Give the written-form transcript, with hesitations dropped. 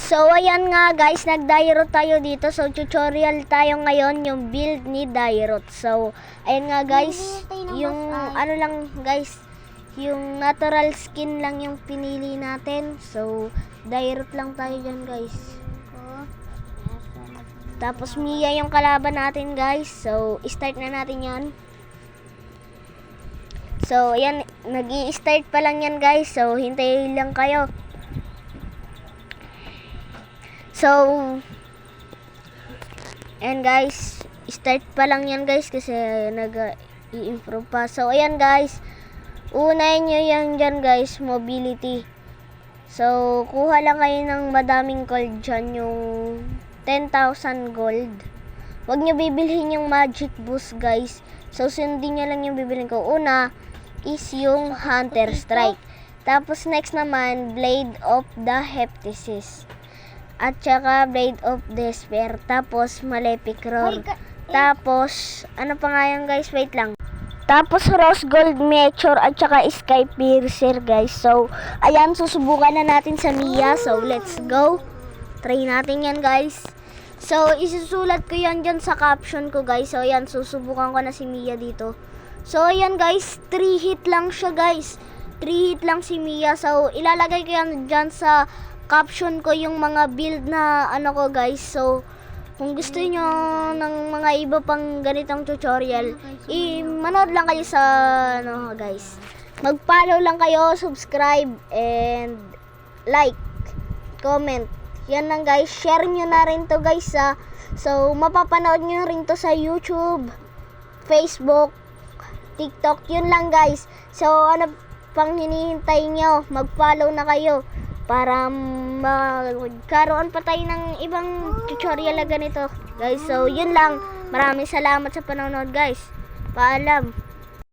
So, ayan nga guys, nag-Dairot tayo dito. So, tutorial tayo ngayon yung build ni Dairot. So, ayan nga guys, yung ano lang guys, yung natural skin lang yung pinili natin. So, Dairot lang tayo dyan guys. Tapos, Mia yung kalaban natin guys. So, start na natin yan. So, ayan, nag-i-start pa lang yan guys. So, hintayin lang kayo. So, and guys, start pa lang yan guys kasi nag-i-improve pa. So, ayan guys, unahin nyo yan dyan guys, mobility. So, kuha lang kayo ng madaming gold dyan, yung 10,000 gold. Huwag nyo bibilhin yung magic boost guys. So, sundin nyo lang yung bibilhin ko. Una is yung Hunter Strike. Tapos, next naman, Blade of the Hephaestus. At saka Blade of Despair. Tapos Malefic Roar. Tapos ano pa nga yan guys, wait lang. Tapos Rose Gold Meteor at saka Sky Piercer guys. So ayan, susubukan na natin sa Mia. So let's go. Try natin yan guys. So isusulat ko yan dyan sa caption ko guys. So ayan, susubukan ko na si Mia dito. So ayan guys, 3 hit lang siya guys. 3 hit lang si Mia. So ilalagay ko yan dyan sa caption ko yung mga build na ano ko guys. So kung gusto niyo ng mga iba pang ganitong tutorial, manood lang kayo sa ano guys. Mag-follow lang kayo, subscribe and like, comment. Yan lang guys. Share niyo na rin to guys ha. So mapapanood niyo rin to sa YouTube, Facebook, TikTok. Yun lang guys. So ano pang hinihintay niyo? Mag-follow na kayo para magkaroon pa tayo ng ibang tutorial na ganito guys. So yun lang, maraming salamat sa panonood guys. Paalam.